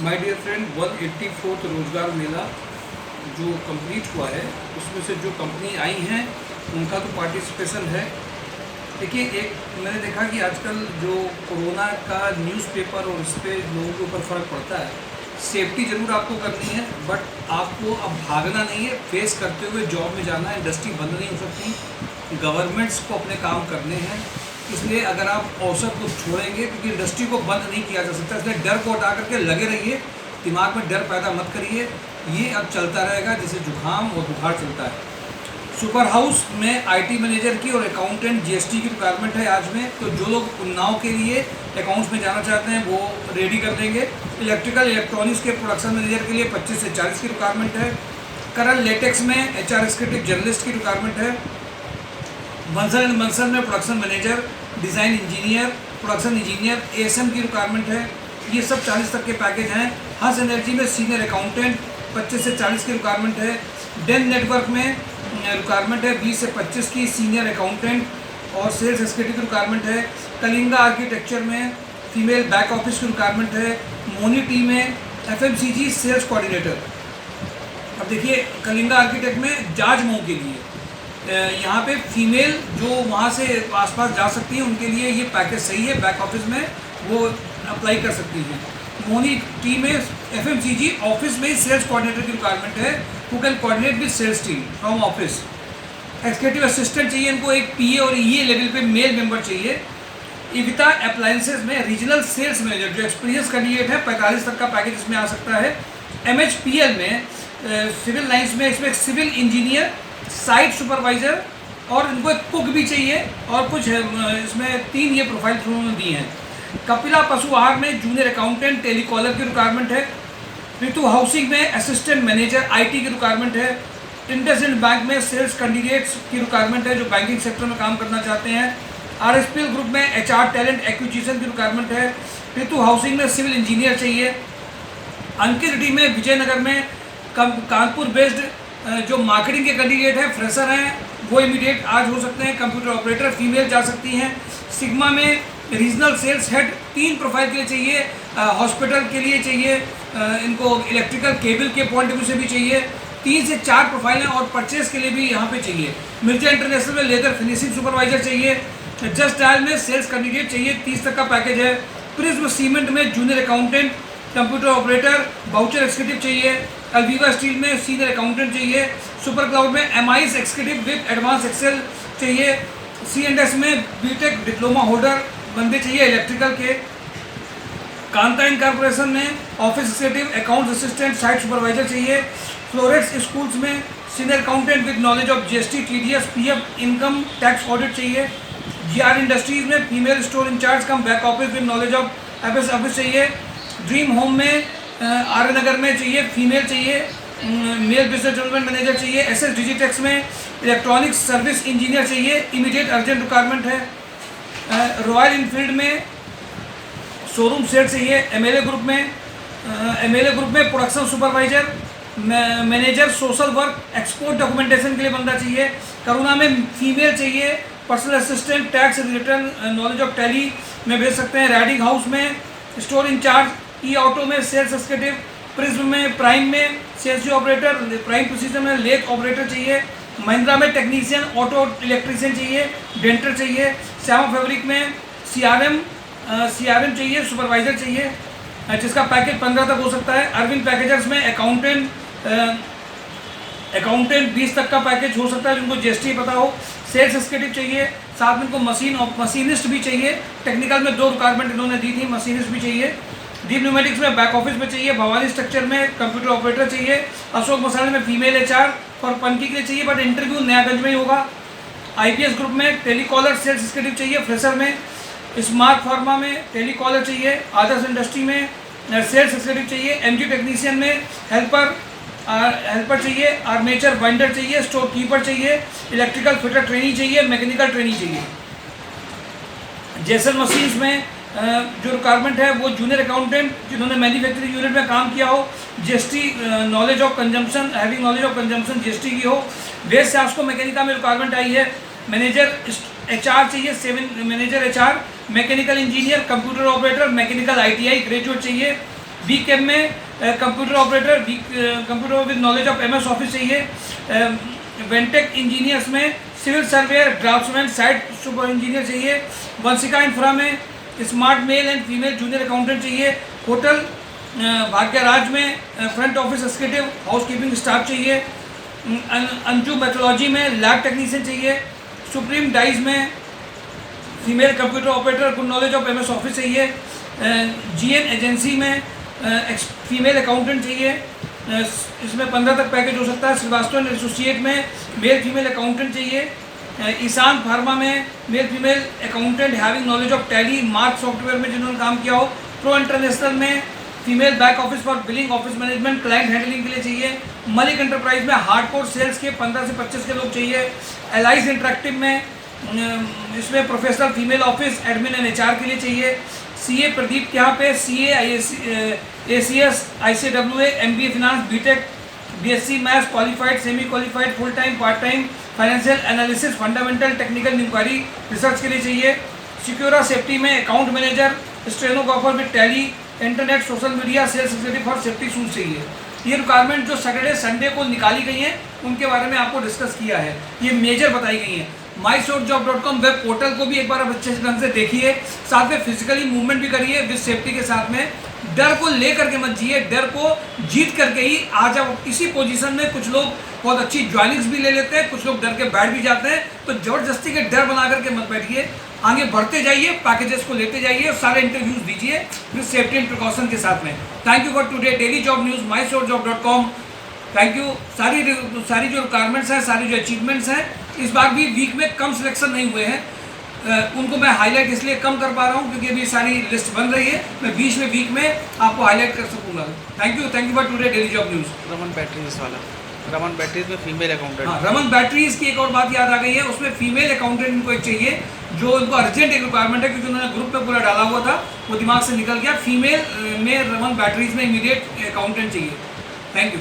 My dear friend, 184th रोजगार मेला जो complete हुआ है उसमें से जो कंपनी आई हैं उनका तो पार्टिसिपेशन है। देखिए, एक मैंने देखा कि आजकल जो कोरोना का न्यूज़पेपर और इस पे लोगों के ऊपर फ़र्क पड़ता है। सेफ्टी ज़रूर आपको करनी है, बट आपको अब भागना नहीं है, फेस करते हुए जॉब में जाना है। इंडस्ट्री बंद नहीं हो सकती, गवर्नमेंट्स को अपने काम करने हैं। इसलिए अगर आप औसत को छोड़ेंगे, क्योंकि इंडस्ट्री को बंद नहीं किया जा सकता, इसलिए डर को हटा करके लगे रहिए, दिमाग में डर पैदा मत करिए। ये अब चलता रहेगा जैसे जुकाम और बुखार चलता है। सुपर हाउस में आईटी मैनेजर की और अकाउंटेंट जीएसटी की रिक्वायरमेंट है आज में, तो जो लोग उन्नाव के लिए अकाउंट्स में जाना चाहते हैं वो रेडी कर देंगे। इलेक्ट्रिकल इलेक्ट्रॉनिक्स के प्रोडक्शन मैनेजर के लिए 25 से 40 की रिक्वायरमेंट है। करल लेटेक्स में एचआर एग्जीक्यूटिव जर्नलिस्ट की रिक्वायरमेंट है। बंसल एंड बंसल में production manager, design engineer, production engineer, ASM की रिक्वायरमेंट है। ये सब 40 तक के पैकेज हैं। हंस एनर्जी में सीनियर अकाउंटेंट 25 से 40 की रिक्वायरमेंट है। डेन नेटवर्क में रिक्वायरमेंट है 20 से 25 की सीनियर अकाउंटेंट और सेल्स एग्जीक्यूटिव की रिक्वायरमेंट है। कलिंगा आर्किटेक्चर में फीमेल बैक ऑफिस की रिक्वायरमेंट है। मोनी टी में एफएमसीजी सेल्स कोऑर्डिनेटर। अब देखिए, कलिंगा आर्किटेक्ट में जाज मऊ के लिए यहाँ पे फीमेल जो वहाँ से आसपास जा सकती हैं उनके लिए ये पैकेज सही है। बैक ऑफिस में वो अप्लाई कर सकती हैं। मोनी टी में एफएमसीजी ऑफिस में सेल्स कोऑर्डिनेटर की रिक्वायरमेंट है, who can coordinate with sales team from office. Executive assistant चाहिए इनको, एक पीए और ईए लेवल पे मेल मेंबर चाहिए। इविता अप्लायंसेज में रीजनल सेल्स मैनेजर जो एक्सपीरियंस कैंडिडेट है 45 तक का पैकेज इसमें आ सकता है। एमएचपीएल में सिविल लाइन्स में इसमें सिविल इंजीनियर, साइट सुपरवाइजर और इनको एक कुक भी चाहिए और कुछ इसमें 3 ये प्रोफाइल उन्होंने दी हैं। कपिला पशु आहार में जूनियर अकाउंटेंट टेलीकॉलर की रिक्वायरमेंट है। ऋतु हाउसिंग में असिस्टेंट मैनेजर आईटी की रिक्वायरमेंट है। इंडसइंड बैंक में सेल्स कैंडिडेट्स की रिक्वायरमेंट है जो बैंकिंग सेक्टर में काम करना चाहते हैं। आरएसपीएल ग्रुप में एचआर टैलेंट एक्विजिशन की रिक्वायरमेंट है। ऋतु हाउसिंग में सिविल इंजीनियर चाहिए। अंकित डी में विजयनगर में कानपुर बेस्ड जो मार्केटिंग के कैंडिडेट हैं, फ्रेशर हैं, वो इमीडिएट आज हो सकते हैं। कंप्यूटर ऑपरेटर फीमेल जा सकती हैं। सिग्मा में रीजनल सेल्स हेड 3 प्रोफाइल के लिए चाहिए। हॉस्पिटल के लिए चाहिए, इनको इलेक्ट्रिकल केबल के पॉइंट ऑफ व्यू से भी चाहिए। 3 से 4 प्रोफाइल हैं और परचेज के लिए भी यहाँ पे चाहिए। मिर्जा इंटरनेशनल में लेदर फिनिशिंग सुपरवाइजर चाहिए। जस्ट डायल में सेल्स कैंडिडेट चाहिए, 30 तक का पैकेज है। प्रिज्म सीमेंट में junior accountant, computer operator, voucher executive चाहिए। अल्वीवा स्टील में सीनियर अकाउंटेंट चाहिए। सुपर क्लाउड में MIS executive with advance Excel चाहिए। सीएनएस में बीटेक डिप्लोमा होल्डर बंदे चाहिए इलेक्ट्रिकल के। कांता इन कॉर्पोरेशन में office executive, account assistant, site supervisor चाहिए। फ्लोरेक्स स्कूल्स में senior accountant with knowledge of GST, TDS, PF, income tax audit चाहिए। GR industries में female store incharge come back office with knowledge of FS office चाहिए। Dream home में आर्य नगर में चाहिए, female चाहिए। Mail business development manager चाहिए। SS Digitex में electronics service engineer चाहिए, इमीडिएट अर्जेंट रिक्वायरमेंट है। रॉयल इनफील्ड में शोरूम सेट चाहिए। एमएलए ग्रुप में production supervisor, manager social work, export documentation के लिए बंदा चाहिए। करुणा में फीमेल चाहिए। Personal assistant, tax return, knowledge of tally में भेज सकते हैं। राइडिंग हाउस में स्टोर इंचार्ज, ई ऑटो में सेल्स एक्जीक्यूटिव, प्रिज्म में प्राइम में सेल्स ऑपरेटर, प्राइम प्रोसीजन में लेथ ऑपरेटर चाहिए। महिंद्रा में टेक्नीशियन, ऑटो इलेक्ट्रीशियन चाहिए, डेंटर चाहिए। श्यामा फैब्रिक में सीआरएम चाहिए, सुपरवाइजर चाहिए, जिसका पैकेज 15 तक हो सकता है। अरविंद पैकेजर्स में अकाउंटेंट 20 तक का पैकेज हो सकता है जिनको जीएसटी पता हो। सेल्स एक्जीक्यूटिव चाहिए, साथ में इनको मशीनिस्ट भी चाहिए। टेक्निकल में 2 रिक्वायरमेंट इन्होंने दी थी, मशीनिस्ट भी चाहिए। डीप न्यूमेटिक्स में बैक ऑफिस में चाहिए। भवानी स्ट्रक्चर में कंप्यूटर ऑपरेटर चाहिए। अशोक मसाले में फीमेल एचआर और पनकी के लिए चाहिए, बट इंटरव्यू नयागंज में ही होगा। आईपीएस ग्रुप में टेलीकॉलर सेल्स एक्जीक्यूटिव चाहिए, फ्रेशर में। स्मार्ट फार्मा में टेलीकॉलर चाहिए। आदर्श इंडस्ट्री में सेल्स एक्जीक्यूटिव चाहिए। एमजी टेक्नीशियन में हेल्पर चाहिए। आर्मेचर बाइंडर चाहिए। स्टोर कीपर चाहिए। इलेक्ट्रिकल फिटर ट्रेनिंग चाहिए। मैकेनिकल ट्रेनिंग चाहिए। जैसल मशीन्स में जो रिक्वायरमेंट है वो जूनियर अकाउंटेंट जिन्होंने मैन्युफैक्चरिंग यूनिट में काम किया हो, GST knowledge of consumption, having knowledge of consumption GST की हो। वेस्ट सास्को मैकेनिका में रिक्वायरमेंट आई है। मैनेजर एचआर चाहिए, 7 manager HR, mechanical engineer, computer operator, mechanical ITI graduate चाहिए। वीक एम में computer operator, computer with knowledge of MS office चाहिए। वेंटेक इंजीनियर्स में civil surveyor, draftsman, site super engineer चाहिए। वंशिका इंफ्रा में smart male and female junior accountant चाहिए। Hotel Bhagyaraj में front office executive, house keeping staff चाहिए। अंजू मेट्रोलॉजी में lab technician चाहिए। Supreme dies में female computer operator, good knowledge of MS office चाहिए। GN agency में फीमेल अकाउंटेंट चाहिए, इसमें 15 तक पैकेज हो सकता है। श्रीवास्तव एंड एसोसिएट में मेल फीमेल अकाउंटेंट चाहिए। ईशान फार्मा में male female accountant having knowledge of tally mark software में जिन्होंने काम किया हो। प्रो इंटरनेशनल में female back office for billing, office management, client handling के लिए चाहिए। मलिक एंटरप्राइज में हार्डकोर सेल्स के 15 से 25 के लोग चाहिए। एलाइज इंटरेक्टिव में इसमें professional female office admin and HR के लिए चाहिए। CA प्रदीप के यहाँ पे CA ACS ICWA MBA finance BTech BSc maths qualified, semi qualified, full time, part time, financial analysis, fundamental, technical inquiry, research के लिए चाहिए। सिक्योरा सेफ्टी में account manager, stenographer with Tally, internet, social media, sales executive for safety shoes चाहिए। ये requirement जो Saturday Sunday को निकाली गई हैं उनके बारे में आपको डिस्कस किया है, ये मेजर बताई गई हैं। mysourcejob.com वेब पोर्टल को भी एक बार आप अच्छे ढंग से देखिए, साथ में फिजिकली मूवमेंट भी करिए विद सेफ्टी के साथ में। डर को ले करके मत जिए, डर को जीत करके ही आज आप इसी पोजीशन में। कुछ लोग बहुत अच्छी ज्वाइनिंग्स भी ले लेते हैं, कुछ लोग डर के बैठ भी जाते हैं, तो ज़बरदस्ती के डर बना करके मत बैठिए, आगे बढ़ते जाइए, पैकेजेस को लेते जाइए और सारे इंटरव्यूज दीजिए विद सेफ्टी एंड प्रिकॉशन के साथ में। Thank you for today daily job news mysourcejob.com। Thank you. सारी जो रिक्वायरमेंट्स हैं, सारी जो अचीवमेंट्स हैं, इस बार भी वीक में कम सिलेक्शन नहीं हुए हैं, उनको मैं हाईलाइट इसलिए कम कर पा रहा हूँ क्योंकि अभी सारी लिस्ट बन रही है, मैं बीच में वीक में आपको हाईलाइट कर सकूँगा। Thank you for today daily job news. Raman batteries वाला, रमन बैटरीज में फीमेल अकाउंटेंट। हाँ, रमन बैटरीज की एक और बात याद आ गई है, उसमें फीमेल अकाउंटेंट इनको एक चाहिए, जो उनको अर्जेंट एक रिक्वायरमेंट है क्योंकि उन्होंने ग्रुप में पूरा डाला हुआ था, वो दिमाग से निकल गया। फीमेल में रमन बैटरीज में इमीडिएट अकाउंटेंट चाहिए। Thank you.